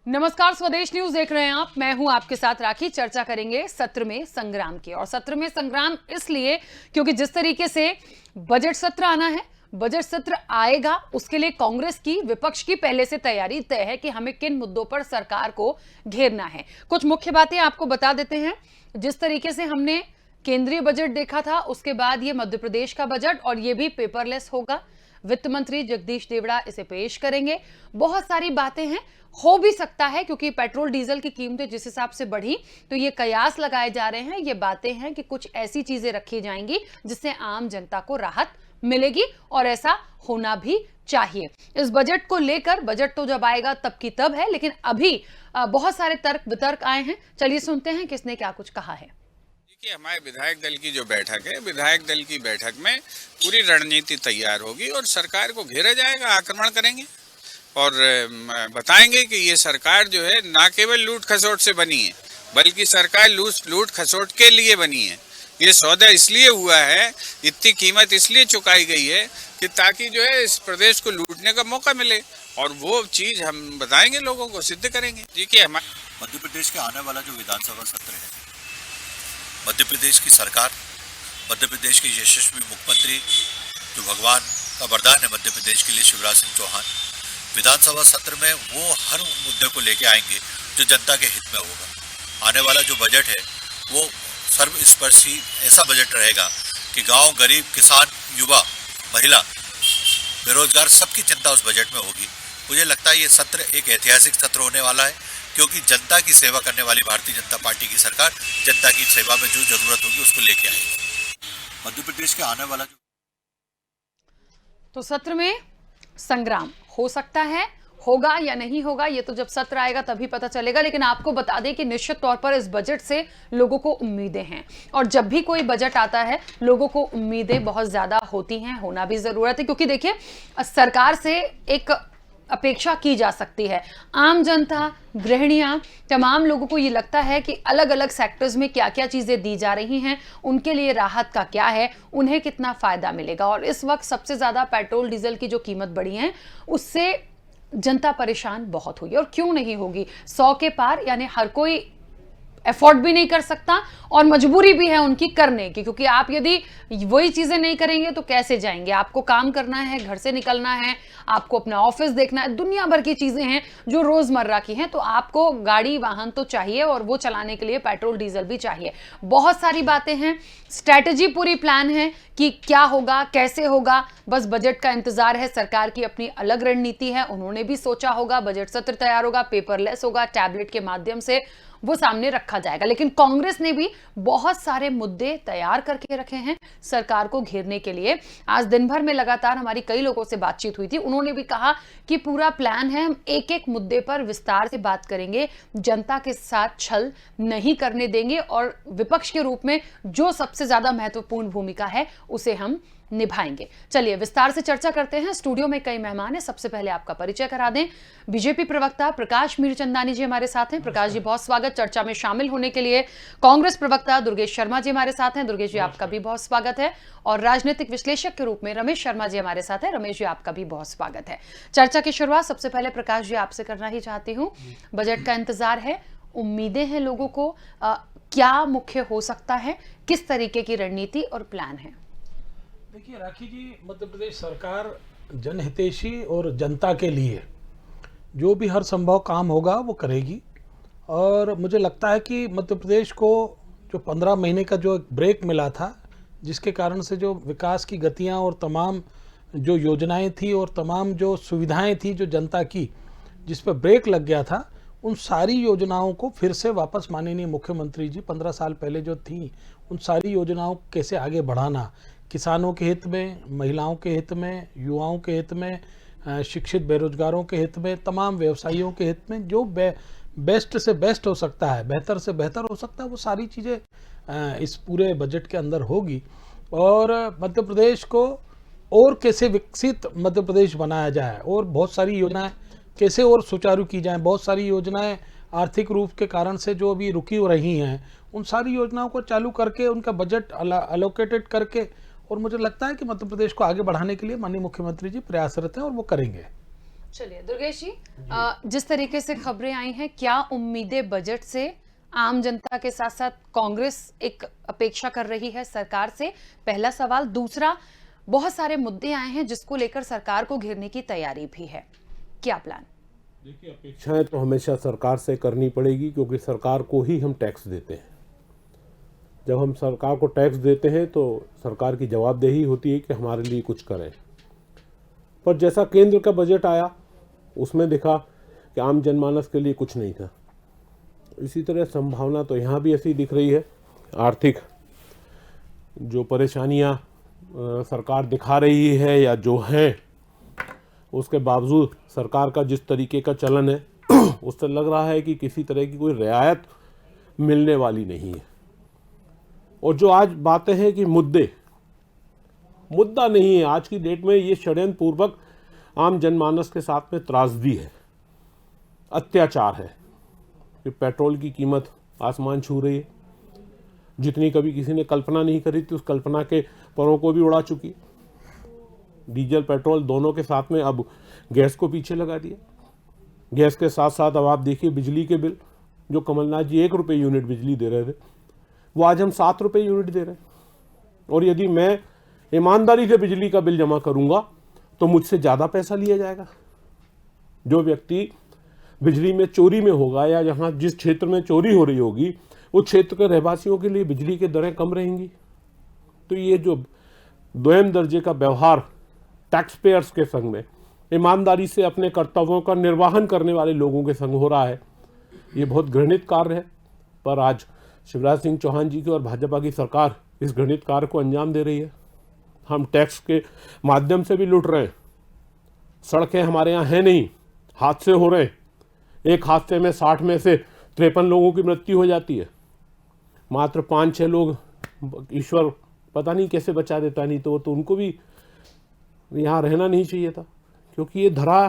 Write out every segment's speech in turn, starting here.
नमस्कार, स्वदेश न्यूज देख रहे हैं आप। मैं हूं आपके साथ राखी। चर्चा करेंगे सत्र में संग्राम की। और सत्र में संग्राम इसलिए क्योंकि जिस तरीके से बजट सत्र आना है, बजट सत्र आएगा, उसके लिए कांग्रेस की, विपक्ष की पहले से तैयारी तय है कि हमें किन मुद्दों पर सरकार को घेरना है। कुछ मुख्य बातें आपको बता देते हैं। जिस तरीके से हमने केंद्रीय बजट देखा था, उसके बाद ये मध्य प्रदेश का बजट, और ये भी पेपरलेस होगा। वित्त मंत्री जगदीश देवड़ा इसे पेश करेंगे। बहुत सारी बातें हैं। हो भी सकता है क्योंकि पेट्रोल डीजल की कीमतें जिस हिसाब से बढ़ी, तो ये कयास लगाए जा रहे हैं, ये बातें हैं कि कुछ ऐसी चीजें रखी जाएंगी जिससे आम जनता को राहत मिलेगी, और ऐसा होना भी चाहिए। इस बजट को लेकर, बजट तो जब आएगा तब की तब है, लेकिन अभी बहुत सारे तर्क वितर्क आए हैं। चलिए सुनते हैं किसने क्या कुछ कहा है। देखिए, हमारे विधायक दल की जो बैठक है, विधायक दल की बैठक में पूरी रणनीति तैयार होगी और सरकार को घेरा जाएगा, आक्रमण करेंगे और बताएंगे कि ये सरकार जो है ना केवल लूट खसोट से बनी है, बल्कि सरकार लूट खसोट के लिए बनी है। ये सौदा इसलिए हुआ है, इतनी कीमत इसलिए चुकाई गई है कि ताकि जो है इस प्रदेश को लूटने का मौका मिले, और वो चीज हम बताएंगे, लोगों को सिद्ध करेंगे। देखिए, हमारे मध्य प्रदेश के आने वाला जो विधानसभा सत्र है, मध्य प्रदेश की सरकार, मध्य प्रदेश के यशस्वी मुख्यमंत्री जो भगवान का वरदान है मध्य प्रदेश के लिए, शिवराज सिंह चौहान, विधानसभा सत्र में वो हर मुद्दे को लेके आएंगे जो जनता के हित में होगा। आने वाला जो बजट है वो सर्वस्पर्शी ऐसा बजट रहेगा कि गांव, गरीब, किसान, युवा, महिला, बेरोजगार सबकी चिंता उस बजट में होगी। मुझे लगता है ये सत्र एक ऐतिहासिक सत्र होने वाला है, क्योंकि जनता की सेवा करने वाली भारतीय जनता पार्टी की सरकार जनता की सेवा में जो जरूरत होगी उसको लेके आएगी। मध्य प्रदेश के आने वाला जो तो सत्र में संग्राम हो सकता है, होगा या नहीं होगा, ये तो जब सत्र आएगा तभी पता चलेगा। लेकिन आपको बता दें कि निश्चित तौर पर इस बजट से लोगों को उम्मीदें हैं, और जब भी कोई बजट आता है लोगों को उम्मीदें बहुत ज्यादा होती हैं, होना भी जरूरत है। क्योंकि देखिए, सरकार से एक अपेक्षा की जा सकती है। आम जनता, गृहिणियां, तमाम लोगों को ये लगता है कि अलग अलग सेक्टर्स में क्या क्या चीजें दी जा रही हैं, उनके लिए राहत का क्या है, उन्हें कितना फायदा मिलेगा। और इस वक्त सबसे ज्यादा पेट्रोल डीजल की जो कीमत बढ़ी है, उससे जनता परेशान बहुत हुई। और क्यों नहीं होगी, 100 के पार, यानी हर कोई एफोर्ड भी नहीं कर सकता, और मजबूरी भी है उनकी करने की। क्योंकि आप यदि वही चीजें नहीं करेंगे तो कैसे जाएंगे। आपको काम करना है, घर से निकलना है, आपको अपना ऑफिस देखना है, दुनिया भर की चीजें हैं जो रोजमर्रा की हैं, तो आपको गाड़ी वाहन तो चाहिए, और वो चलाने के लिए पेट्रोल डीजल भी चाहिए। बहुत सारी बातें हैं, स्ट्रैटेजी पूरी प्लान है कि क्या होगा, कैसे होगा। बस बजट का इंतजार है। सरकार की अपनी अलग रणनीति है, उन्होंने भी सोचा होगा। बजट सत्र तैयार होगा, पेपरलेस होगा, टैबलेट के माध्यम से वो सामने रखा जाएगा। लेकिन कांग्रेस ने भी बहुत सारे मुद्दे तैयार करके रखे हैं सरकार को घेरने के लिए। आज दिन भर में लगातार हमारी कई लोगों से बातचीत हुई थी, उन्होंने भी कहा कि पूरा प्लान है, हम एक एक मुद्दे पर विस्तार से बात करेंगे, जनता के साथ छल नहीं करने देंगे, और विपक्ष के रूप में जो सबसे ज्यादा महत्वपूर्ण भूमिका है उसे हम निभाएंगे। चलिए विस्तार से चर्चा करते हैं। स्टूडियो में कई मेहमान हैं। सबसे पहले आपका परिचय करा दें। बीजेपी प्रवक्ता प्रकाश मीरचंदानी जी हमारे साथ हैं। प्रकाश जी, बहुत स्वागत चर्चा में शामिल होने के लिए। कांग्रेस प्रवक्ता दुर्गेश शर्मा जी हमारे साथ हैं। दुर्गेश जी, आपका भी बहुत स्वागत है। और राजनीतिक विश्लेषक के रूप में रमेश शर्मा जी हमारे साथ हैं। रमेश जी, आपका भी बहुत स्वागत है। चर्चा की शुरुआत सबसे पहले प्रकाश जी आपसे करना ही चाहती हूँ। बजट का इंतजार है, उम्मीदें हैं लोगों को, क्या मुख्य हो सकता है, किस तरीके की रणनीति और प्लान है? देखिए राखी जी, मध्य प्रदेश सरकार जनहितैषी और जनता के लिए जो भी हर संभव काम होगा वो करेगी। और मुझे लगता है कि मध्य प्रदेश को जो 15 महीने का जो एक ब्रेक मिला था, जिसके कारण से जो विकास की गतियां और तमाम जो योजनाएं थी और तमाम जो सुविधाएं थी जो जनता की, जिस पर ब्रेक लग गया था, उन सारी योजनाओं को फिर से वापस माननीय मुख्यमंत्री जी 15 साल पहले जो थी, उन सारी योजनाओं को कैसे आगे बढ़ाना, किसानों के हित में, महिलाओं के हित में, युवाओं के हित में, शिक्षित बेरोजगारों के हित में, तमाम व्यवसायियों के हित में, जो बेस्ट से बेस्ट हो सकता है, बेहतर से बेहतर हो सकता है, वो सारी चीज़ें इस पूरे बजट के अंदर होगी। और मध्य प्रदेश को और कैसे विकसित मध्य प्रदेश बनाया जाए, और बहुत सारी योजनाएं कैसे और सुचारू की जाएं, बहुत सारी योजनाएं आर्थिक रूप के कारण से जो अभी रुकी हो रही हैं, उन सारी योजनाओं को चालू करके उनका बजट अलोकेटेड करके, और मुझे लगता है कि मध्य प्रदेश को आगे बढ़ाने के लिए माननीय मुख्यमंत्री जी प्रयासरत हैं और वो करेंगे। चलिए दुर्गेश जी, जिस तरीके से खबरें आई हैं, क्या उम्मीदें बजट से आम जनता के साथ साथ कांग्रेस एक अपेक्षा कर रही है सरकार से? पहला सवाल। दूसरा, बहुत सारे मुद्दे आए हैं जिसको लेकर सरकार को घेरने की तैयारी भी है, क्या प्लान? देखिए, अपेक्षाएं तो हमेशा सरकार से करनी पड़ेगी, क्योंकि सरकार को ही हम टैक्स देते हैं। जब हम सरकार को टैक्स देते हैं तो सरकार की जवाबदेही होती है कि हमारे लिए कुछ करें। पर जैसा केंद्र का बजट आया उसमें दिखा कि आम जनमानस के लिए कुछ नहीं था। इसी तरह संभावना तो यहाँ भी ऐसी दिख रही है। आर्थिक जो परेशानियाँ सरकार दिखा रही है या जो हैं, उसके बावजूद सरकार का जिस तरीके का चलन है उससे लग रहा है कि किसी तरह की कोई रियायत मिलने वाली नहीं है। और जो आज बातें हैं कि मुद्दा नहीं है आज की डेट में, ये षड्यंत्र पूर्वक आम जनमानस के साथ में त्रासदी है, अत्याचार है कि पेट्रोल की कीमत आसमान छू रही है। जितनी कभी किसी ने कल्पना नहीं करी थी, उस कल्पना के परों को भी उड़ा चुकी। डीजल पेट्रोल दोनों के साथ में अब गैस को पीछे लगा दिया। गैस के साथ साथ अब आप देखिए बिजली के बिल, जो कमलनाथ जी 1 रुपये यूनिट बिजली दे रहे थे, वो आज हम 7 रुपये यूनिट दे रहे हैं। और यदि मैं ईमानदारी से बिजली का बिल जमा करूंगा तो मुझसे ज़्यादा पैसा लिया जाएगा। जो व्यक्ति बिजली में चोरी में होगा या जहाँ जिस क्षेत्र में चोरी हो रही होगी, उस क्षेत्र के रहवासियों के लिए बिजली की दरें कम रहेंगी। तो ये जो दोयम दर्जे का व्यवहार टैक्स पेयर्स के संग में, ईमानदारी से अपने कर्तव्यों का निर्वहन करने वाले लोगों के संग हो रहा है, ये बहुत घृणित कार्य है। पर आज शिवराज सिंह चौहान जी की और भाजपा की सरकार इस घृणित कार्य को अंजाम दे रही है। हम टैक्स के माध्यम से भी लूट रहे हैं। सड़कें हमारे यहाँ हैं नहीं, हादसे हो रहे हैं। एक हादसे में 60 में से 53 लोगों की मृत्यु हो जाती है। मात्र 5-6 लोग ईश्वर पता नहीं कैसे बचा देता, नहीं तो उनको भी यहाँ रहना नहीं चाहिए था, क्योंकि ये धरा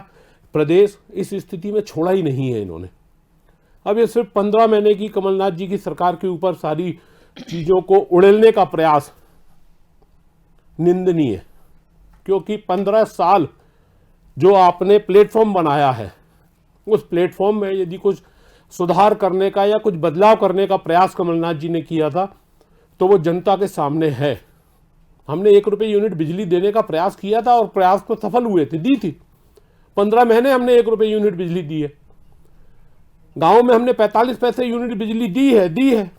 प्रदेश इस स्थिति में छोड़ा ही नहीं है इन्होंने। अब ये सिर्फ 15 महीने की कमलनाथ जी की सरकार के ऊपर सारी चीज़ों को उड़ेलने का प्रयास निंदनीय है, क्योंकि 15 साल जो आपने प्लेटफॉर्म बनाया है, उस प्लेटफॉर्म में यदि कुछ सुधार करने का या कुछ बदलाव करने का प्रयास कमलनाथ जी ने किया था तो वो जनता के सामने है। हमने 1 रुपये यूनिट बिजली देने का प्रयास किया था और प्रयास को सफल हुए थे, दी थी। 15 महीने हमने 1 रुपये यूनिट बिजली दी है। गाँव में हमने 45 पैसे यूनिट बिजली दी है।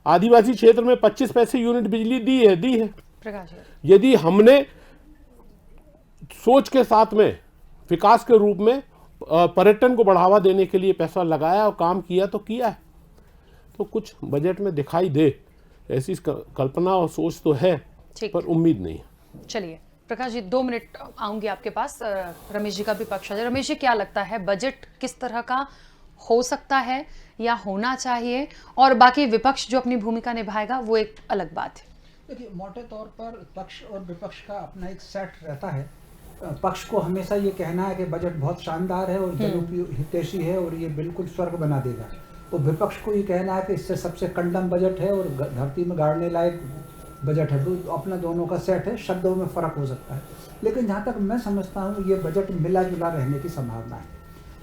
आदिवासी क्षेत्र में 25 पैसे यूनिट बिजली दी है। यदि हमने सोच के साथ में विकास के रूप में पर्यटन को बढ़ावा देने के लिए पैसा लगाया और काम किया तो किया है, तो कुछ बजट में दिखाई दे ऐसी कल्पना और सोच तो है, पर उम्मीद नहीं है। चलिए प्रकाश जी, 2 मिनट आऊंगी आपके पास। रमेश जी का भी पक्ष है। रमेश जी, क्या लगता है बजट किस तरह का हो सकता है या होना चाहिए, और बाकी विपक्ष जो अपनी भूमिका निभाएगा वो एक अलग बात है? देखिए, मोटे तौर पर पक्ष और विपक्ष का अपना एक सेट रहता है। पक्ष को हमेशा ये कहना है कि बजट बहुत शानदार है और जनहितैषी है और ये बिल्कुल स्वर्ग बना देगा। तो विपक्ष को ये कहना है कि इससे सबसे कंडम बजट है और धरती में गाड़ने लायक बजट है। तो अपना दोनों का सेट है, शब्दों में फ़र्क हो सकता है, लेकिन जहाँ तक मैं समझता हूँ ये बजट मिला जुला रहने की संभावना है।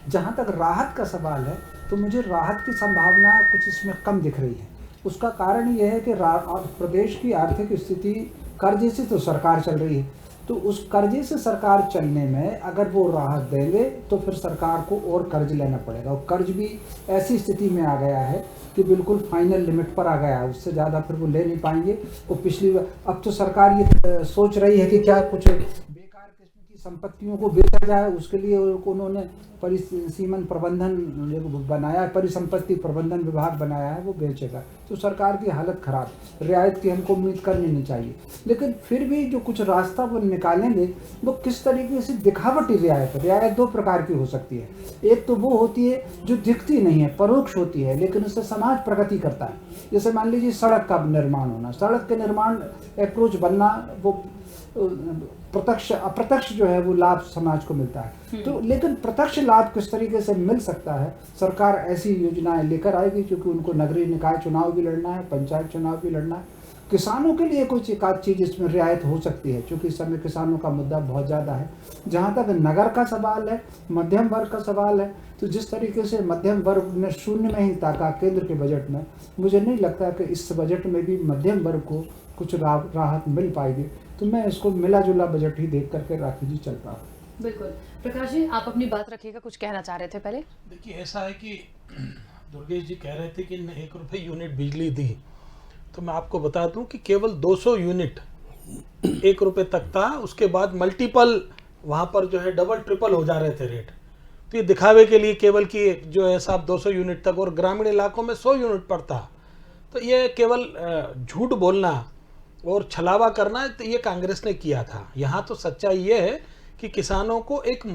जहाँ तक राहत का सवाल है तो मुझे राहत की संभावना कुछ इसमें कम दिख रही है। उसका कारण ये है कि प्रदेश की आर्थिक स्थिति कर्जे से तो सरकार चल रही है, तो उस कर्जे से सरकार चलने में अगर वो राहत देंगे तो फिर सरकार को और कर्ज लेना पड़ेगा, और कर्ज भी ऐसी स्थिति में आ गया है कि बिल्कुल फाइनल लिमिट पर आ गया है, उससे ज़्यादा फिर वो ले नहीं पाएंगे। और अब तो सरकार ये सोच रही है कि क्या कुछ बेकार किस्म की संपत्तियों को बेचा जाए, उसके लिए उन्होंने परिसीमन प्रबंधन बनाया है, परिसंपत्ति प्रबंधन विभाग बनाया है, वो बेचेगा। तो सरकार की हालत खराब, रियायत की हमको उम्मीद करनी नहीं चाहिए। लेकिन फिर भी जो कुछ रास्ता वो निकालेंगे वो किस तरीके से दिखावटी रियायत 2 प्रकार की हो सकती है। एक तो वो होती है जो दिखती नहीं है, परोक्ष होती है, लेकिन उससे समाज प्रगति करता है। जैसे मान लीजिए सड़क का निर्माण होना, सड़क के निर्माण अप्रोच बनना, वो प्रत्यक्ष अप्रत्यक्ष जो है वो लाभ समाज को मिलता है। तो लेकिन प्रत्यक्ष लाभ किस तरीके से मिल सकता है, सरकार ऐसी योजनाएं लेकर आएगी, क्योंकि उनको नगरीय निकाय चुनाव भी लड़ना है, पंचायत चुनाव भी लड़ना है। किसानों के लिए कुछ एक आध चीज़ इसमें रियायत हो सकती है, क्योंकि इस समय किसानों का मुद्दा बहुत ज़्यादा है। जहाँ तक नगर का सवाल है, मध्यम वर्ग का सवाल है, तो जिस तरीके से मध्यम वर्ग ने शून्य में ही ताका केंद्र के बजट में, मुझे नहीं लगता कि इस बजट में भी मध्यम वर्ग को कुछ राहत मिल पाएगी। तो मैं इसको मिला जुला बजट ही देख करके राखी जी चलता हूँ। बिल्कुल। प्रकाश जी, आप अपनी बात रखिएगा, कुछ कहना चाह रहे थे पहले। देखिए, ऐसा है कि दुर्गेश जी कह रहे थे कि 1 रुपये यूनिट बिजली दी, तो मैं आपको बता दूं कि केवल 200 यूनिट 1 रुपये तक था। उसके बाद मल्टीपल वहाँ पर जो है डबल ट्रिपल हो जा रहे थे रेट। तो ये दिखावे के लिए केवल कि जो है साहब 200 यूनिट तक, और ग्रामीण इलाकों में 100 यूनिट पर था। तो ये केवल झूठ बोलना और छलावा करना, तो ये कांग्रेस ने किया था। यहाँ तो सच्चाई ये है कि किसानों को एक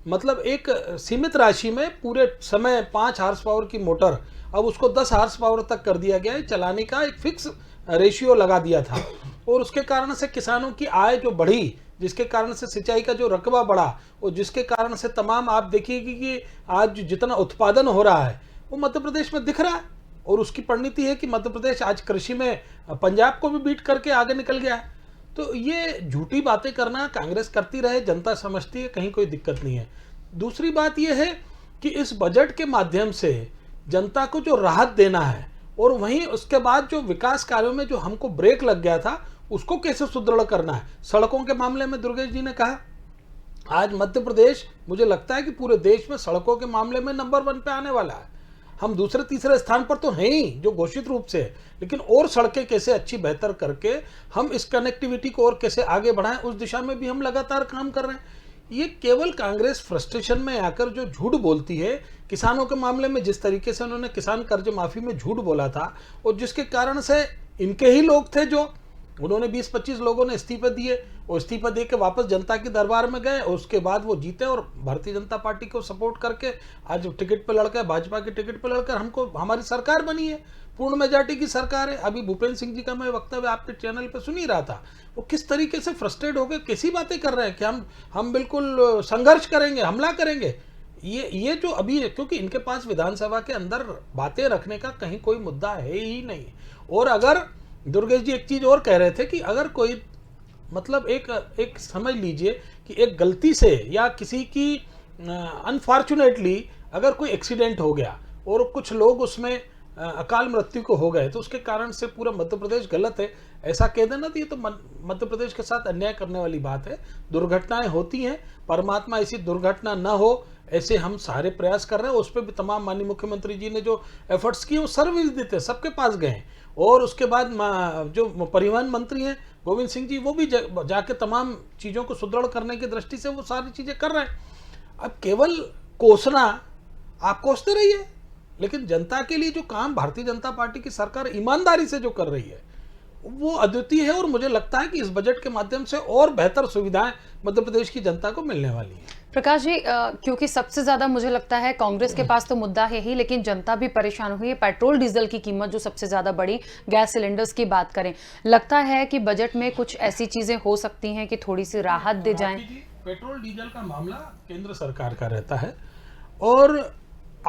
मतलब एक सीमित राशि में पूरे समय 5 हार्स पावर की मोटर, अब उसको 10 हार्स पावर तक कर दिया गया है। चलाने का एक फिक्स रेशियो लगा दिया था, और उसके कारण से किसानों की आय जो बढ़ी, जिसके कारण से सिंचाई का जो रकबा बढ़ा, और जिसके कारण से तमाम आप देखिएगी कि आज जितना उत्पादन हो रहा है वो मध्य प्रदेश में दिख रहा है। और उसकी परिणति है कि मध्य प्रदेश आज कृषि में पंजाब को भी बीट करके आगे निकल गया है। तो ये झूठी बातें करना कांग्रेस करती रहे, जनता समझती है, कहीं कोई दिक्कत नहीं है। दूसरी बात यह है कि इस बजट के माध्यम से जनता को जो राहत देना है, और वहीं उसके बाद जो विकास कार्यों में जो हमको ब्रेक लग गया था उसको कैसे सुदृढ़ करना है। सड़कों के मामले में दुर्गेश जी ने कहा, आज मध्य प्रदेश मुझे लगता है कि पूरे देश में सड़कों के मामले में नंबर 1 पे आने वाला है। हम दूसरे तीसरे स्थान पर तो हैं ही जो घोषित रूप से, लेकिन और सड़कें कैसे अच्छी बेहतर करके हम इस कनेक्टिविटी को और कैसे आगे बढ़ाएं, उस दिशा में भी हम लगातार काम कर रहे हैं। ये केवल कांग्रेस फ्रस्ट्रेशन में आकर जो झूठ बोलती है, किसानों के मामले में जिस तरीके से उन्होंने किसान कर्ज माफी में झूठ बोला था, और जिसके कारण से इनके ही लोग थे जो उन्होंने 20-25 लोगों ने इस्तीफे दिए, और इस्तीफा दे के वापस जनता के दरबार में गए, और उसके बाद वो जीते और भारतीय जनता पार्टी को सपोर्ट करके आज टिकट पे लड़कर, भाजपा के टिकट पे लड़कर हमको हमारी सरकार बनी है, पूर्ण मेजॉरिटी की सरकार है। अभी भूपेंद्र सिंह जी का मैं वक्तव्य आपके चैनल पे सुन ही रहा था, वो किस तरीके से फ्रस्ट्रेट हो गए, कैसी बातें कर रहे हैं कि हम बिल्कुल संघर्ष करेंगे, हमला करेंगे। ये जो अभी, क्योंकि इनके पास विधानसभा के अंदर बातें रखने का कहीं कोई मुद्दा है ही नहीं। और अगर दुर्गेश जी एक चीज और कह रहे थे कि अगर कोई मतलब एक समझ लीजिए कि एक गलती से या किसी की अनफॉर्चुनेटली अगर कोई एक्सीडेंट हो गया और कुछ लोग उसमें अकाल मृत्यु को हो गए, तो उसके कारण से पूरा मध्य प्रदेश गलत है, ऐसा कह देना तो ये तो मध्य प्रदेश के साथ अन्याय करने वाली बात है। दुर्घटनाएं होती हैं, परमात्मा ऐसी दुर्घटना न हो ऐसे हम सारे प्रयास कर रहे हैं। उस पर भी तमाम माननीय मुख्यमंत्री जी ने जो एफर्ट्स किए वो सर्वविदित है, सबके पास गए। और उसके बाद जो परिवहन मंत्री हैं गोविंद सिंह जी, वो भी जाके तमाम चीज़ों को सुदृढ़ करने की दृष्टि से वो सारी चीज़ें कर रहे हैं। अब केवल कोसना, आप कोसते रहिए, लेकिन जनता के लिए जो काम भारतीय जनता पार्टी की सरकार ईमानदारी से जो कर रही है वो अद्वितीय है। और मुझे लगता है कि इस बजट के माध्यम से और बेहतर सुविधाएं मध्य प्रदेश की जनता को मिलने वाली है। प्रकाश जी, क्योंकि सबसे ज्यादा मुझे लगता है कांग्रेस के पास तो मुद्दा है ही, लेकिन जनता भी परेशान हुई है। पेट्रोल डीजल की कीमत जो सबसे ज्यादा बढ़ी, गैस सिलेंडर्स की बात करें, लगता है कि बजट में कुछ ऐसी चीजें हो सकती हैं कि थोड़ी सी राहत दे जाएं। पेट्रोल डीजल का मामला केंद्र सरकार का रहता है, और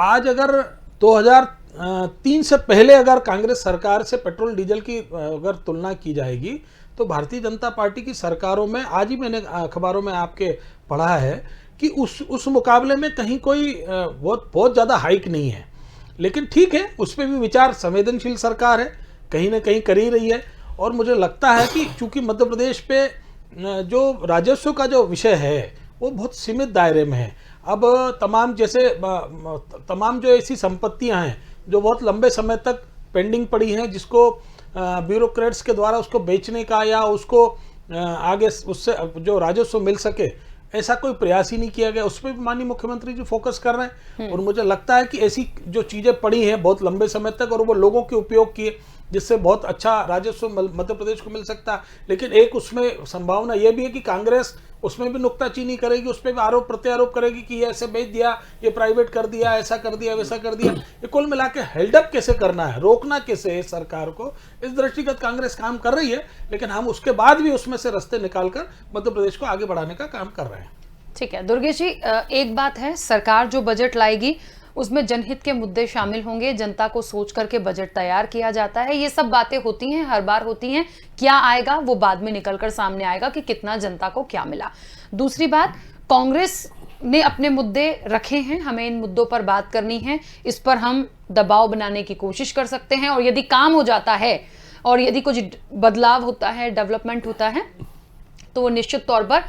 आज अगर 2003 से पहले अगर कांग्रेस सरकार से पेट्रोल डीजल की अगर तुलना की जाएगी तो भारतीय जनता पार्टी की सरकारों में, आज ही मैंने अखबारों में आपके पढ़ा है कि उस मुकाबले में कहीं कोई बहुत ज़्यादा हाइक नहीं है। लेकिन ठीक है, उस पर भी विचार, संवेदनशील सरकार है, कहीं ना कहीं कर ही रही है। और मुझे लगता है कि चूंकि मध्य प्रदेश पे जो राजस्व का जो विषय है वो बहुत सीमित दायरे में है। अब तमाम जो ऐसी संपत्तियां हैं जो बहुत लंबे समय तक पेंडिंग पड़ी हैं, जिसको ब्यूरोक्रेट्स के द्वारा उसको बेचने का या उसको आगे उससे जो राजस्व मिल सके, ऐसा कोई प्रयास ही नहीं किया गया। उस पर भी माननीय मुख्यमंत्री जी फोकस कर रहे हैं। और मुझे लगता है कि ऐसी जो चीज़ें पड़ी हैं बहुत लंबे समय तक और वो लोगों के उपयोग किए, जिससे बहुत अच्छा राजस्व मध्य प्रदेश को मिल सकता है। लेकिन एक उसमें संभावना यह भी है कि कांग्रेस उसमें भी नुक्ताचीनी करेगी, उस पर भी आरोप प्रत्यारोप करेगी कि ये ऐसे बेच दिया, ये प्राइवेट कर दिया, ऐसा कर दिया, वैसा कर दिया। ये कुल मिला के हेल्डअप कैसे करना है, रोकना कैसे है सरकार को, इस दृष्टिगत कांग्रेस काम कर रही है। लेकिन हम उसके बाद भी उसमें से रास्ते निकालकर मध्य प्रदेश को आगे बढ़ाने का काम कर रहे हैं। ठीक है दुर्गेश जी, एक बात है, सरकार जो बजट लाएगी उसमें जनहित के मुद्दे शामिल होंगे, जनता को सोच करके बजट तैयार किया जाता है। ये सब बातें होती हैं, हर बार होती हैं। क्या आएगा वो बाद में निकलकर सामने आएगा कि कितना जनता को क्या मिला। दूसरी बात, कांग्रेस ने अपने मुद्दे रखे हैं, हमें इन मुद्दों पर बात करनी है, इस पर हम दबाव बनाने की कोशिश कर सकते हैं, और यदि काम हो जाता है और यदि कुछ बदलाव होता है, डेवलपमेंट होता है, तो वो निश्चित तौर पर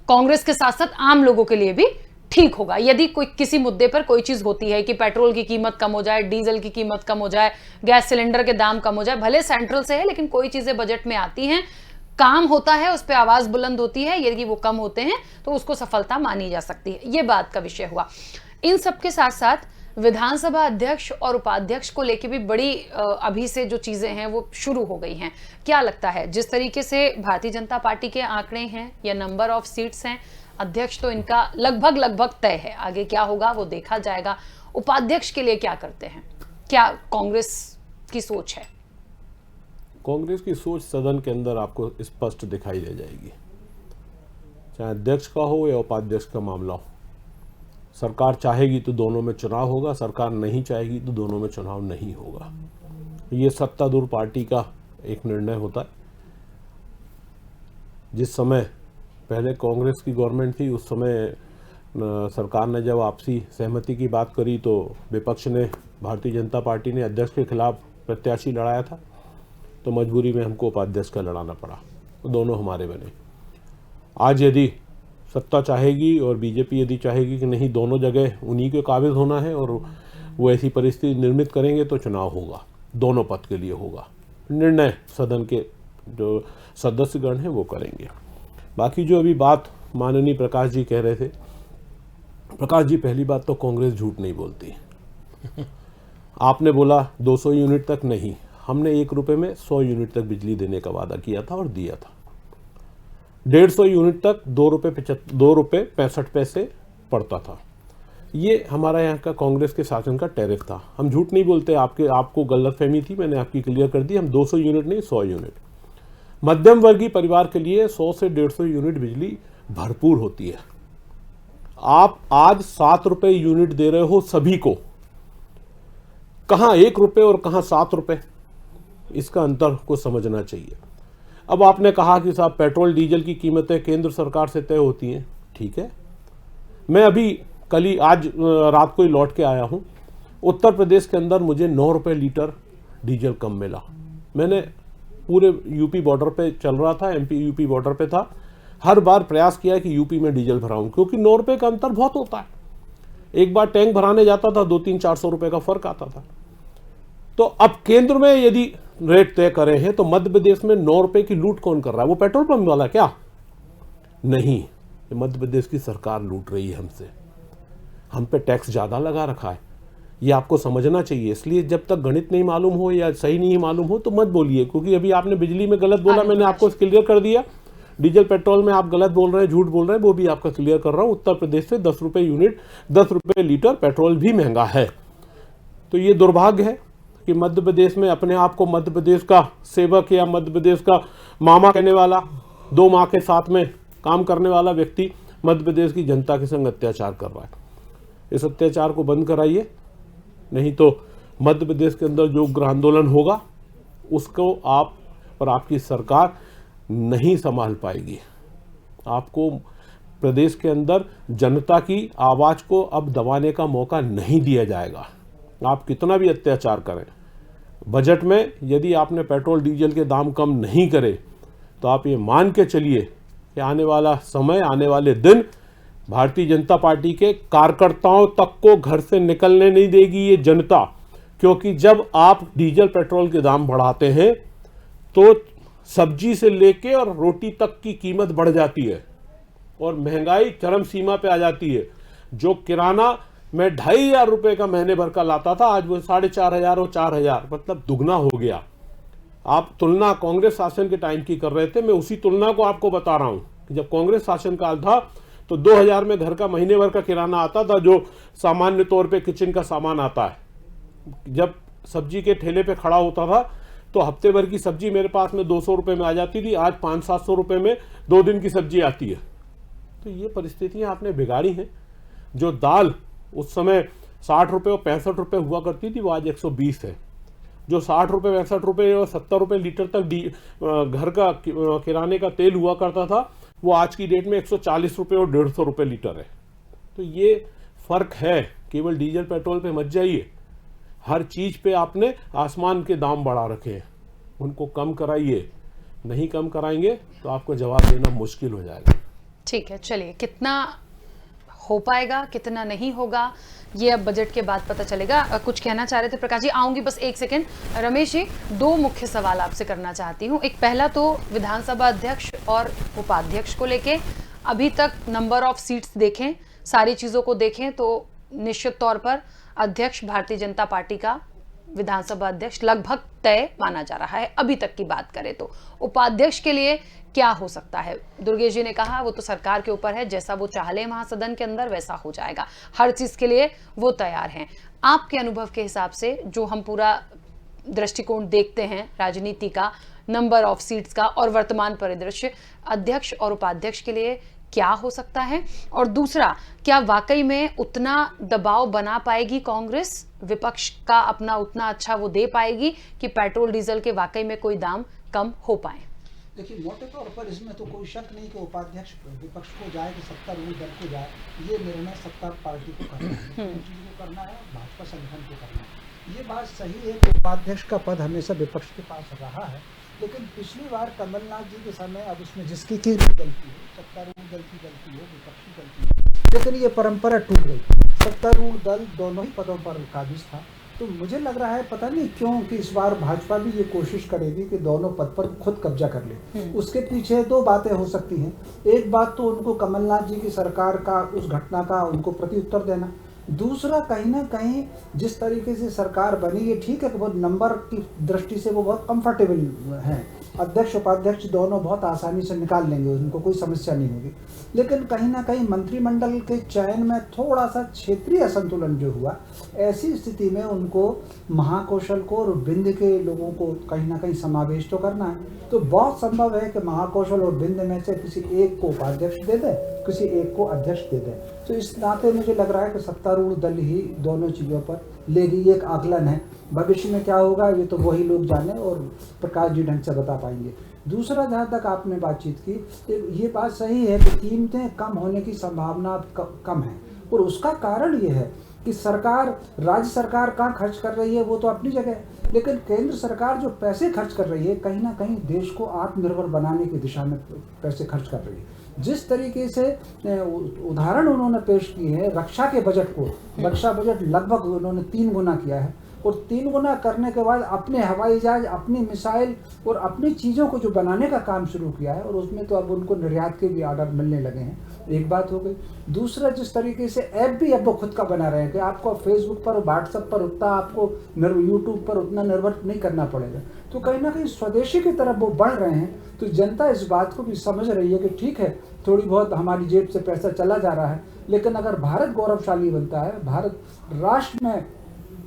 कांग्रेस के साथ साथ आम लोगों के लिए भी ठीक होगा। यदि कोई किसी मुद्दे पर कोई चीज होती है कि पेट्रोल की कीमत कम हो जाए, डीजल की कीमत कम हो जाए, गैस सिलेंडर के दाम कम हो जाए, भले सेंट्रल से है लेकिन कोई चीजें बजट में आती हैं, काम होता है, उस पर आवाज बुलंद होती है, यदि वो कम होते हैं तो उसको सफलता मानी जा सकती है। ये बात का विषय हुआ। इन सब के साथ साथ विधानसभा अध्यक्ष और उपाध्यक्ष को लेकर भी बड़ी अभी से जो चीजें हैं वो शुरू हो गई हैं। क्या लगता है, जिस तरीके से भारतीय जनता पार्टी के आंकड़े हैं या नंबर ऑफ सीट्स हैं, अध्यक्ष तो इनका लगभग तय है, आगे क्या होगा वो देखा जाएगा। उपाध्यक्ष के लिए क्या करते हैं, क्या कांग्रेस की सोच है? कांग्रेस की सोच सदन के अंदर आपको स्पष्ट दिखाई दे जाएगी, चाहे अध्यक्ष का हो या उपाध्यक्ष का मामला हो। सरकार चाहेगी तो दोनों में चुनाव होगा, सरकार नहीं चाहेगी तो दोनों में चुनाव नहीं होगा। ये सत्तारूढ़ पार्टी का एक निर्णय होता है। जिस समय पहले कांग्रेस की गवर्नमेंट थी, उस समय सरकार ने जब आपसी सहमति की बात करी तो विपक्ष ने, भारतीय जनता पार्टी ने अध्यक्ष के खिलाफ प्रत्याशी लड़ाया था, तो मजबूरी में हमको उपाध्यक्ष का लड़ाना पड़ा, तो दोनों हमारे बने। आज यदि सत्ता चाहेगी और बीजेपी यदि चाहेगी कि नहीं, दोनों जगह उन्हीं के काबिज होना है और वो ऐसी परिस्थिति निर्मित करेंगे तो चुनाव होगा, दोनों पद के लिए होगा। निर्णय सदन के जो सदस्यगण हैं वो करेंगे। बाकी जो अभी बात माननीय प्रकाश जी कह रहे थे, प्रकाश जी, पहली बात तो कांग्रेस झूठ नहीं बोलती। आपने बोला 200 यूनिट तक नहीं, हमने 1 रुपए में 100 यूनिट तक बिजली देने का वादा किया था और दिया था। 150 यूनिट तक 2 रुपए 65 पैसे पड़ता था। ये हमारा यहाँ का कांग्रेस के शासन का टैरिफ था। हम झूठ नहीं बोलते, आपको गलतफहमी थी, मैंने आपकी क्लियर कर दी। हम 200 यूनिट नहीं, 100 यूनिट। मध्यम वर्गीय परिवार के लिए 100 से 150 यूनिट बिजली भरपूर होती है। आप आज 7 रुपए यूनिट दे रहे हो सभी को, कहां 1 रुपए और कहां 7 रुपए, इसका अंतर को समझना चाहिए। अब आपने कहा कि साहब पेट्रोल डीजल की कीमतें केंद्र सरकार से तय होती हैं, ठीक है। मैं अभी आज रात को ही लौट के आया हूं। उत्तर प्रदेश के अंदर मुझे 9 रुपए लीटर डीजल कम मिला। मैंने पूरे यूपी बॉर्डर पे चल रहा था, एमपी यूपी बॉर्डर पे था, हर बार प्रयास किया कि यूपी में डीजल भराऊं, क्योंकि 9 रुपए का अंतर बहुत होता है। एक बार टैंक भराने जाता था 200-400 रुपए का फर्क आता था। तो अब केंद्र में यदि रेट तय करे हैं तो मध्य प्रदेश में 9 रुपए की लूट कौन कर रहा है? वो पेट्रोल पंप वाला क्या? नहीं, मध्य प्रदेश की सरकार लूट रही है हमसे। हम पे टैक्स ज्यादा लगा रखा है, ये आपको समझना चाहिए। इसलिए जब तक गणित नहीं मालूम हो या सही नहीं मालूम हो तो मत बोलिए, क्योंकि अभी आपने बिजली में गलत बोला, मैंने आपको क्लियर कर दिया। डीजल पेट्रोल में आप गलत बोल रहे हैं, झूठ बोल रहे हैं, वो भी आपका क्लियर कर रहा हूं। उत्तर प्रदेश से 10 रुपए यूनिट, 10 रुपए लीटर पेट्रोल भी महंगा है। तो ये दुर्भाग्य है कि मध्य प्रदेश में अपने आप को मध्य प्रदेश का सेवक या मध्य प्रदेश का मामा कहने वाला, 2 माह के साथ में काम करने वाला व्यक्ति मध्य प्रदेश की जनता के संग अत्याचार कर रहा है। इस अत्याचार को बंद कराइए, नहीं तो मध्य प्रदेश के अंदर जो उग्र आंदोलन होगा उसको आप और आपकी सरकार नहीं संभाल पाएगी। आपको प्रदेश के अंदर जनता की आवाज को अब दबाने का मौका नहीं दिया जाएगा। आप कितना भी अत्याचार करें, बजट में यदि आपने पेट्रोल डीजल के दाम कम नहीं करे तो आप ये मान के चलिए कि आने वाला समय, आने वाले दिन भारतीय जनता पार्टी के कार्यकर्ताओं तक को घर से निकलने नहीं देगी ये जनता। क्योंकि जब आप डीजल पेट्रोल के दाम बढ़ाते हैं तो सब्जी से लेके और रोटी तक की कीमत बढ़ जाती है और महंगाई चरम सीमा पे आ जाती है। जो किराना मैं 2,500 रुपए का महीने भर का लाता था, आज वो 4,500 और 4,000, मतलब दुगना हो गया। आप तुलना कांग्रेस शासन के टाइम की कर रहे थे, मैं उसी तुलना को आपको बता रहा हूं कि जब कांग्रेस शासन काल था तो 2,000 में घर का महीने भर का किराना आता था, जो सामान्य तौर पे किचन का सामान आता है। जब सब्जी के ठेले पे खड़ा होता था तो हफ्ते भर की सब्जी मेरे पास में 200 रुपए में आ जाती थी, आज 500-700 रुपए में 2 दिन की सब्जी आती है। तो ये परिस्थितियां आपने बिगाड़ी हैं। जो दाल उस समय 60 रुपये और 65 रुपये हुआ करती थी, वो आज 120 है। जो 60 रुपये 65 रुपये और 70 रुपये लीटर तक घर का किराने का तेल हुआ करता था, वो आज की डेट में 140 रुपये और 150 रुपये लीटर है। तो ये फ़र्क है। केवल डीजल पेट्रोल पे मत जाइए, हर चीज़ पे आपने आसमान के दाम बढ़ा रखे हैं, उनको कम कराइए। नहीं कम कराएंगे तो आपको जवाब देना मुश्किल हो जाएगा। ठीक है, चलिए, कितना हो पाएगा कितना नहीं होगा ये अब बजट के बाद पता चलेगा। कुछ कहना चाह रहे थे प्रकाश जी? आऊंगी, बस एक सेकंड। रमेश जी, दो मुख्य सवाल आपसे करना चाहती हूँ। एक पहला तो विधानसभा अध्यक्ष और उपाध्यक्ष को लेके, अभी तक नंबर ऑफ सीट्स देखें, सारी चीज़ों को देखें तो निश्चित तौर पर अध्यक्ष भारतीय जनता पार्टी का, विधानसभा अध्यक्ष लगभग तय माना जा रहा है अभी तक की बात करें तो। उपाध्यक्ष के लिए क्या हो सकता है? दुर्गेश जी ने कहा वो तो सरकार के ऊपर है, जैसा वो चाह ले महासदन के अंदर वैसा हो जाएगा, हर चीज के लिए वो तैयार हैं। आपके अनुभव के हिसाब से जो हम पूरा दृष्टिकोण देखते हैं राजनीति का, नंबर ऑफ सीट्स का और वर्तमान परिदृश्य, अध्यक्ष और उपाध्यक्ष के लिए क्या हो सकता है? और दूसरा, क्या वाकई में उतना दबाव बना पाएगी कांग्रेस, विपक्ष का अपना उतना अच्छा वो दे पाएगी कि पेट्रोल डीजल के वाकई में कोई दाम कम हो पाए? देखिए, मोटे तौर पर इसमें तो कोई शक नहीं कि उपाध्यक्ष विपक्ष को जाए कि सत्तारूढ़ दल को जाए, ये निर्णय सत्ता पार्टी को करना है, को करना है, भाजपा संगठन को करना है। ये बात सही है कि उपाध्यक्ष का पद हमेशा विपक्ष के पास रहा है, लेकिन पिछली बार कमलनाथ जी के समय, अब उसमें जिसकी की गलती है, सत्तारूढ़ दल की गलती है, विपक्ष की गलती है, लेकिन ये परंपरा टूट गई। सत्तारूढ़ दल दोनों ही पदों पर काबिज था, तो मुझे लग रहा है पता नहीं क्यों कि इस बार भाजपा भी ये कोशिश करेगी कि दोनों पद पर खुद कब्जा कर ले। उसके पीछे दो बातें हो सकती हैं। एक बात तो उनको कमलनाथ जी की सरकार का उस घटना का उनको प्रति उत्तर देना, दूसरा कहीं ना कहीं जिस तरीके से सरकार बनी, ये ठीक है कि बहुत नंबर की दृष्टि से वो बहुत कंफर्टेबल हैं, अध्यक्ष उपाध्यक्ष दोनों बहुत आसानी से निकाल लेंगे, उनको कोई समस्या नहीं होगी, लेकिन कहीं ना कहीं मंत्रिमंडल के चयन में थोड़ा सा क्षेत्रीय असंतुलन जो हुआ, ऐसी स्थिति में उनको महाकौशल को और विंध्य के लोगों को कहीं ना कहीं समावेश तो करना है। तो बहुत संभव है कि महाकौशल और विंध्य में से किसी एक को उपाध्यक्ष दे दें, किसी एक को अध्यक्ष दे दें। तो इस नाते मुझे लग रहा है कि सत्तारूढ़ दल ही दोनों चीज़ों पर लेगी, एक आकलन है। भविष्य में क्या होगा ये तो वही लोग जाने और प्रकाश जी ढंग से बता पाएंगे। दूसरा, जहाँ तक आपने बातचीत की, ये बात सही है कि कीमतें कम होने की संभावना कम है, और उसका कारण ये है कि सरकार, राज्य सरकार कहाँ खर्च कर रही है वो तो अपनी जगह है, लेकिन केंद्र सरकार जो पैसे खर्च कर रही है, कहीं ना कहीं देश को आत्मनिर्भर बनाने की दिशा में पैसे खर्च कर रही है। जिस तरीके से उदाहरण उन्होंने पेश किए हैं रक्षा के बजट को, रक्षा बजट लगभग उन्होंने 3 गुना किया है, और 3 गुना करने के बाद अपने हवाई जहाज, अपनी मिसाइल और अपनी चीज़ों को जो बनाने का काम शुरू किया है, और उसमें तो अब उनको निर्यात के भी ऑर्डर मिलने लगे हैं। एक बात हो गई। दूसरा, जिस तरीके से ऐप भी अब वो खुद का बना रहे हैं कि आपको फेसबुक पर, व्हाट्सएप पर उतना, आपको यूट्यूब पर उतना निर्भर नहीं करना पड़ेगा, तो कहीं ना कहीं स्वदेशी की तरफ वो बढ़ रहे हैं। तो जनता इस बात को भी समझ रही है कि ठीक है, थोड़ी बहुत हमारी जेब से पैसा चला जा रहा है, लेकिन अगर भारत गौरवशाली बनता है, भारत राष्ट्र में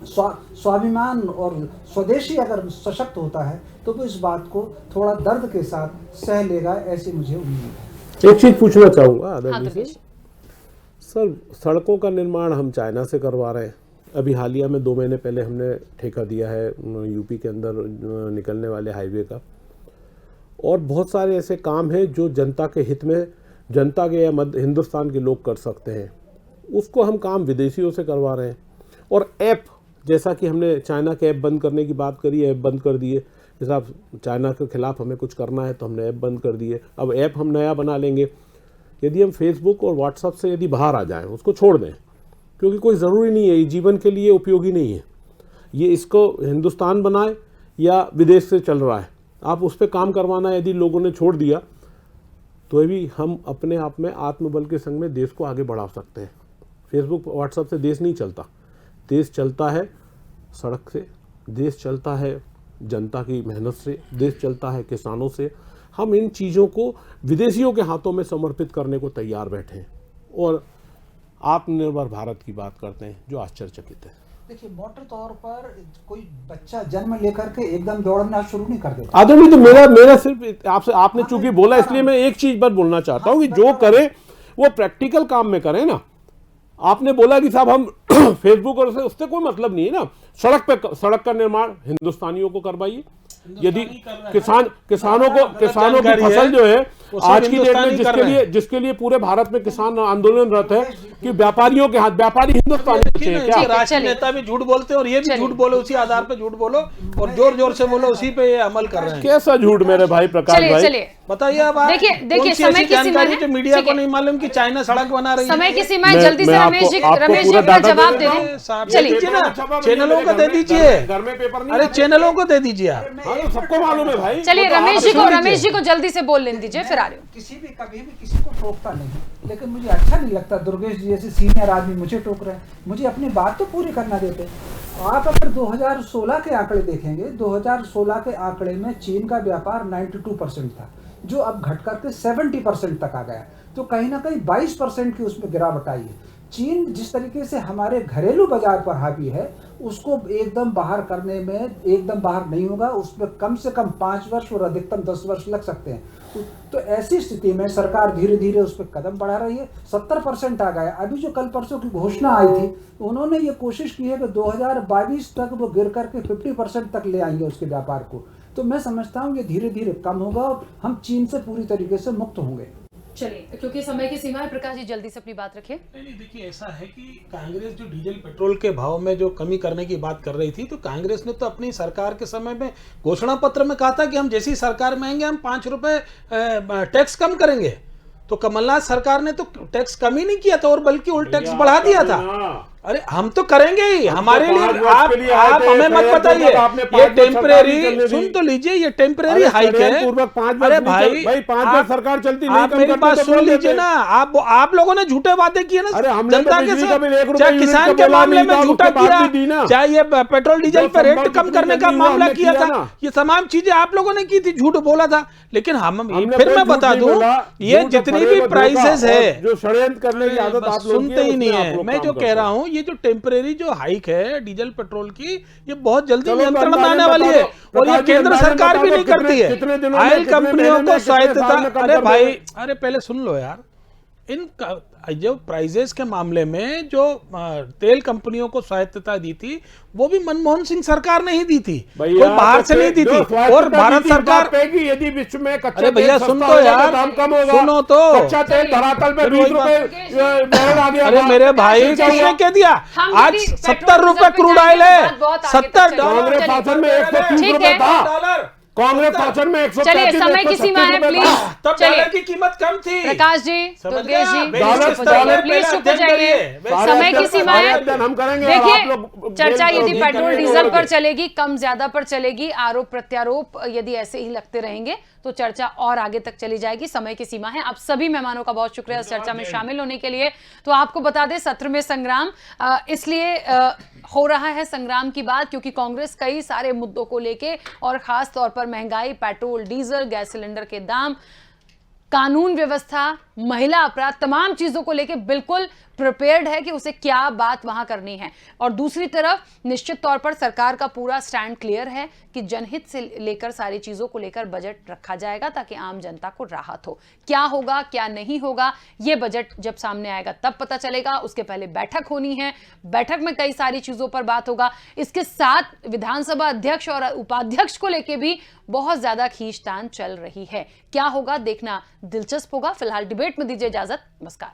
स्वाभिमान और स्वदेशी अगर सशक्त होता है, तो वो इस बात को थोड़ा दर्द के साथ सह लेगा, ऐसी मुझे उम्मीद है। एक चीज पूछना चाहूँगा आदरणीय से, सर, सड़कों का निर्माण हम चाइना से करवा रहे हैं। अभी हालिया में 2 महीने पहले हमने ठेका दिया है यूपी के अंदर निकलने वाले हाईवे का, और बहुत सारे ऐसे काम हैं जो जनता के हित में, जनता के या मध्य हिंदुस्तान के लोग कर सकते हैं, उसको हम काम विदेशियों से करवा रहे हैं। और ऐप, जैसा कि हमने चाइना के ऐप बंद करने की बात करी, ऐप बंद कर दिए, जैसा चाइना के खिलाफ हमें कुछ करना है तो हमने ऐप बंद कर दिए, अब ऐप हम नया बना लेंगे। यदि हम फेसबुक और व्हाट्सएप से यदि बाहर आ जाएं, उसको छोड़ दें, क्योंकि कोई ज़रूरी नहीं है, ये जीवन के लिए उपयोगी नहीं है, ये इसको हिंदुस्तान बनाए या विदेश से चल रहा है, आप उस पर काम करवाना यदि लोगों ने छोड़ दिया, तो भी हम अपने आप में आत्मबल के संग में देश को आगे बढ़ा सकते हैं। फेसबुक व्हाट्सएप से देश नहीं चलता, देश चलता है सड़क से, देश चलता है जनता की मेहनत से, देश चलता है किसानों से। हम इन चीज़ों को विदेशियों के हाथों में समर्पित करने को तैयार बैठे हैं और आत्मनिर्भर भारत की बात करते हैं, जो आश्चर्यचकित है। देखिए, मोटे तौर पर कोई बच्चा जन्म लेकर के एकदम दौड़ना शुरू नहीं कर देता। आदरणीय, तो मेरा सिर्फ आपने चूंकि बोला, इसलिए मैं एक चीज पर बोलना चाहता हूँ कि जो करें वो प्रैक्टिकल काम में करें ना, आपने बोला कि साहब हम फेसबुक और उससे कोई मतलब नहीं है ना, सड़क का निर्माण हिंदुस्तानियों को करवाइए। यदि किसानों की फसल जो है आज की डेट में जिसके लिए पूरे भारत में किसान आंदोलनरत है कि व्यापारियों के हाथ, व्यापारी हिंदुस्तानी क्या राष्ट्रीय नेता भी झूठ बोलते हैं और ये भी झूठ बोलो, उसी आधार पे झूठ बोलो और जोर जोर से बोलो, उसी पे ये अमल कर रहे हैं। कैसा झूठ मेरे भाई प्रकाश भाई, बताइए अब आप। देखिए समय की सीमा है, जो मीडिया को नहीं मालूम कि चाइना सड़क बना रही है। समय की सीमा है, जल्दी से रमेश जी अपना जवाब दे दें। चलिए ना, चैनलों को दे दीजिए, घर में पेपर नहीं, अरे चैनलों को दे दीजिए आप, सबको मालूम है भाई। चलिए रमेश जी को जल्दी से बोल लेने दीजिए, फिर आ रहे हो। किसी भी कभी भी किसी को टोकता नहीं, लेकिन मुझे अच्छा नहीं लगता दुर्गेश जी जैसे सीनियर आदमी मुझे टोक रहे हैं। मुझे अपनी बात तो पूरी करना देते। आप अगर 2016 के आंकड़े देखेंगे, 2016 के आंकड़े में चीन का व्यापार 92% था, जो अब घट करके 70% तक आ गया। तो कहीं ना कहीं 22% की उसमें गिरावट आई है। चीन जिस तरीके से हमारे घरेलू बाजार पर हावी है, उसको एकदम बाहर करने में एकदम बाहर नहीं होगा। उसमें कम से कम 5 वर्ष और अधिकतम 10 वर्ष लग सकते हैं। तो ऐसी स्थिति में सरकार धीरे धीरे उस पर कदम बढ़ा रही है। 70% आ गया। अभी जो कल परसों की घोषणा आई थी, उन्होंने ये कोशिश की है कि 2022 तक वो गिर करके 50% तक ले आएंगे उसके व्यापार को। तो मैं समझता हूँ ये धीरे धीरे कम होगा और हम चीन से पूरी तरीके से मुक्त होंगे। चलिए, क्योंकि समय की सीमा है, प्रकाश जी जल्दी से अपनी बात रखिए। नहीं, देखिए ऐसा है कि कांग्रेस जो डीजल पेट्रोल के भाव में जो कमी करने की बात कर रही थी, तो कांग्रेस ने तो अपनी सरकार के समय में घोषणा पत्र में कहा था कि हम जैसी सरकार में आएंगे हम 5 रुपए टैक्स कम करेंगे। तो कमलनाथ सरकार ने तो टैक्स कम ही नहीं किया था और बल्कि उल्टा टैक्स बढ़ा दिया था। अरे हम तो करेंगे ही, हमारे लिए आप हमें मत बताइए। ये टेम्परेरी, सुन तो लीजिए, ये टेम्परेरी हाइक है। अरे भाई 5 वर्ष सरकार चलती नहीं, आप मेरी बात सुन लीजिए ना। आप लोगों ने झूठे वादे किए ना जनता के साथ, चाहे किसान के मामले में झूठा किया, चाहे ये पेट्रोल डीजल पे रेट कम करने का मामला किया था, ये तमाम चीजें आप लोगों ने की थी, झूठ बोला था। लेकिन हम फिर मैं बता दूं, ये जितनी भी प्राइसेस है, जो षड्यंत्र करने की आदत आप सुनते ही नहीं है। मैं जो कह रहा हूँ, ये जो टेम्परेरी जो हाइक है डीजल पेट्रोल की, ये बहुत जल्दी नियंत्रण में आने वाली है और ये केंद्र सरकार भी नहीं करती है। ऑयल कंपनियों को स्वायत्तता, अरे भाई, अरे पहले सुन लो यार। इन जो प्राइजेस के मामले में जो तेल कंपनियों को स्वायत्तता दी थी, वो भी मनमोहन सिंह सरकार ने ही दी थी, कोई बाहर से नहीं दी थी। और भारत सरकार, यदि विश्व में कच्चा अरे भैया सुन तो यार, दाम कम होगा, सुनो तो, कच्चा तेल धरातल पे 20 रुपए। अरे मेरे भाई, किसने कह दिया? आज 70 रुपए क्रूड ऑयल है, $70। शासन में 130 रुपए था, कांग्रेस शासन में 130। चलिए, समय की सीमा है, प्लीज। तब डॉलर की कीमत कम थी। प्रकाश जी, दुर्गेश जी, डॉलर प्लीज चुप हो जाइए। समय की सीमा है। हम करेंगे। देखिए, चर्चा यदि पेट्रोल डीजल पर चलेगी, कम ज्यादा पर चलेगी, आरोप प्रत्यारोप यदि ऐसे ही लगते रहेंगे तो चर्चा और आगे तक चली जाएगी। समय की सीमा है। आप सभी मेहमानों का बहुत शुक्रिया इस चर्चा में शामिल होने के लिए। तो आपको बता दें, सत्र में संग्राम इसलिए हो रहा है संग्राम की बात क्योंकि कांग्रेस कई सारे मुद्दों को लेके और खास तौर पर महंगाई, पेट्रोल, डीजल, गैस सिलेंडर के दाम, कानून व्यवस्था, महिला अपराध, तमाम चीजों को लेके बिल्कुल प्रिपेयर्ड है कि उसे क्या बात वहां करनी है। और दूसरी तरफ निश्चित तौर पर सरकार का पूरा स्टैंड क्लियर है कि जनहित से लेकर सारी चीजों को लेकर बजट रखा जाएगा ताकि आम जनता को राहत हो। क्या होगा क्या नहीं होगा, ये बजट जब सामने आएगा तब पता चलेगा। उसके पहले बैठक होनी है, बैठक में कई सारी चीजों पर बात होगा। इसके साथ विधानसभा अध्यक्ष और उपाध्यक्ष को लेकर भी बहुत ज्यादा खींचतान चल रही है। क्या होगा देखना दिलचस्प होगा। फिलहाल डिबेट में दीजिए इजाजत। नमस्कार।